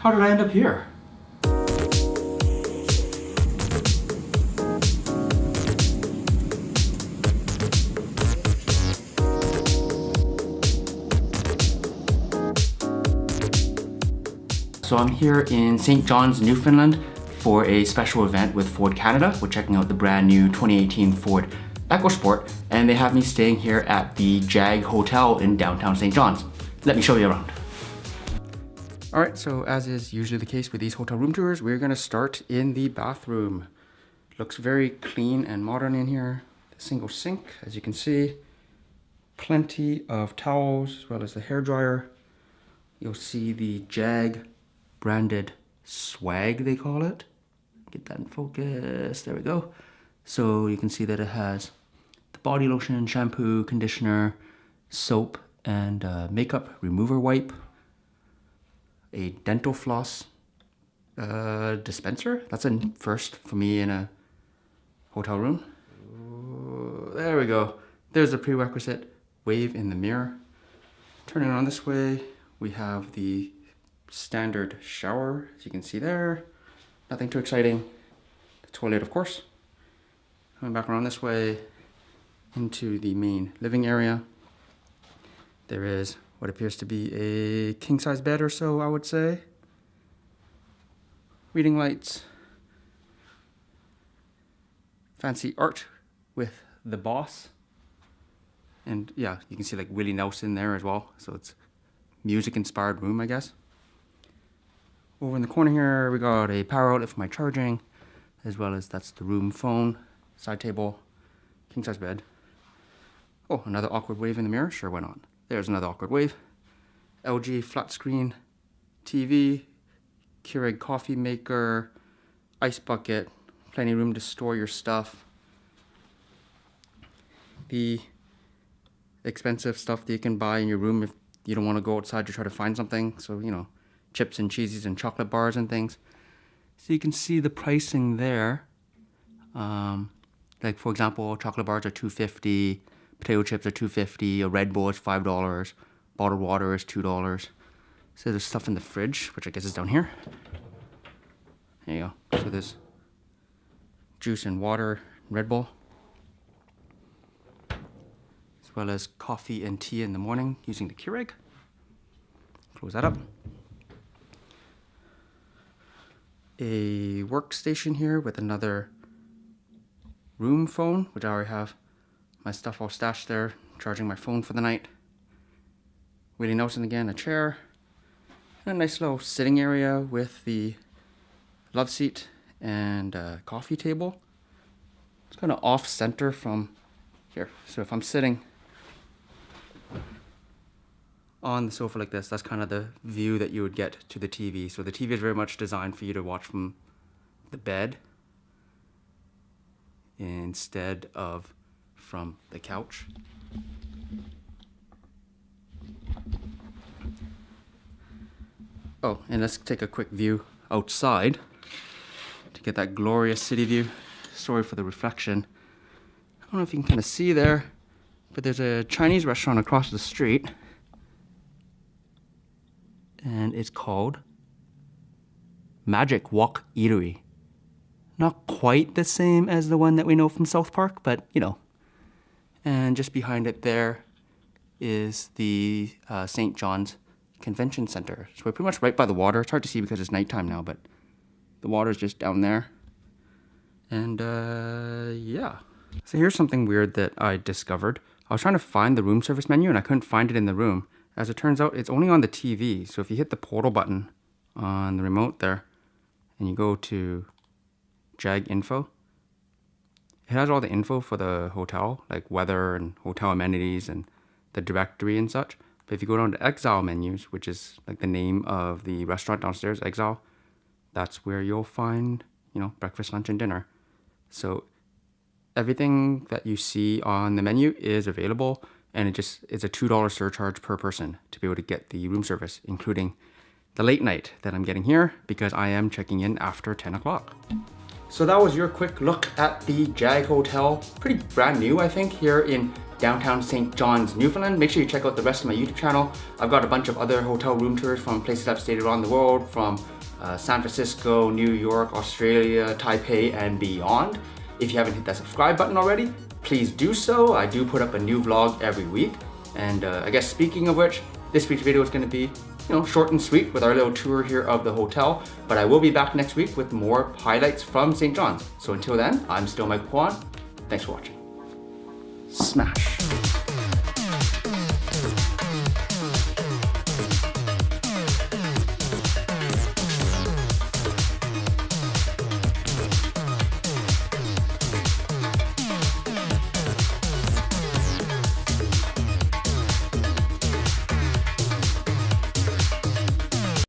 How did I end up here? So I'm here in St. John's, Newfoundland for a special event with Ford Canada. We're checking out the brand new 2018 Ford EcoSport, and they have me staying here at the Jag Hotel in downtown St. John's. Let me show you around. All right, so as is usually the case with these hotel room tours, we're gonna start in the bathroom. Looks very clean and modern in here. The single sink, as you can see. Plenty of towels, as well as the hairdryer. You'll see the Jag branded swag, they call it. Get that in focus, there we go. So you can see that it has the body lotion, shampoo, conditioner, soap, and makeup remover wipe. A dental floss dispenser. That's a first for me in a hotel room. Ooh, there we go. There's the prerequisite wave in the mirror. Turning it on this way, we have the standard shower, as you can see there. Nothing too exciting. The toilet, of course. Coming back around this way into the main living area. There is what appears to be a king-size bed or so, I would say. Reading lights. Fancy art with the boss. And yeah, you can see like Willie Nelson there as well. So it's music-inspired room, I guess. Over in the corner here, we got a power outlet for my charging, as well as that's the room phone, side table, king-size bed. Oh, another awkward wave in the mirror? Sure, why not? There's another awkward wave. LG flat screen TV, Keurig coffee maker, ice bucket, plenty of room to store your stuff. The expensive stuff that you can buy in your room if you don't want to go outside to try to find something. So, you know, chips and cheesies and chocolate bars and things. So you can see the pricing there. Like for example, chocolate bars are $2.50, potato chips are $2.50, a Red Bull is $5, bottled water is $2. So there's stuff in the fridge, which I guess is down here. There you go. So there's juice and water, Red Bull, as well as coffee and tea in the morning using the Keurig. Close that up. A workstation here with another room phone, which I already have my stuff all stashed there, charging my phone for the night. Willie Nelson again, a chair, and a nice little sitting area with the love seat and coffee table. It's kind of off center from here. So if I'm sitting on the sofa like this, that's kind of the view that you would get to the TV. So the TV is very much designed for you to watch from the bed instead of from the couch. Oh, and let's take a quick view outside to get that glorious city view. Sorry for the reflection. I don't know if you can kind of see there, but there's a Chinese restaurant across the street. And it's called Magic Wok Eatery. Not quite the same as the one that we know from South Park, but you know. And just behind it there is the St. John's Convention Center. So we're pretty much right by the water. It's hard to see because it's nighttime now, but the water's just down there. And yeah. So here's something weird that I discovered. I was trying to find the room service menu and I couldn't find it in the room. As it turns out, it's only on the TV. So if you hit the portal button on the remote there and you go to Jag Info, it has all the info for the hotel, like weather and hotel amenities and the directory and such. But if you go down to Exile menus, which is like the name of the restaurant downstairs, Exile, that's where you'll find, you know, breakfast, lunch, and dinner. So everything that you see on the menu is available, and it's a $2 surcharge per person to be able to get the room service, including the late night that I'm getting here because I am checking in after 10 o'clock. So that was your quick look at the Jag Hotel. Pretty brand new, I think, here in downtown St. John's, Newfoundland. Make sure you check out the rest of my YouTube channel. I've got a bunch of other hotel room tours from places I've stayed around the world, from San Francisco, New York, Australia, Taipei, and beyond. If you haven't hit that subscribe button already, please do so. I do put up a new vlog every week. And I guess speaking of which, this week's video is going to be, short and sweet with our little tour here of the hotel. But I will be back next week with more highlights from St. John's. So until then, I'm still Michael Kwan. Thanks for watching. Smash.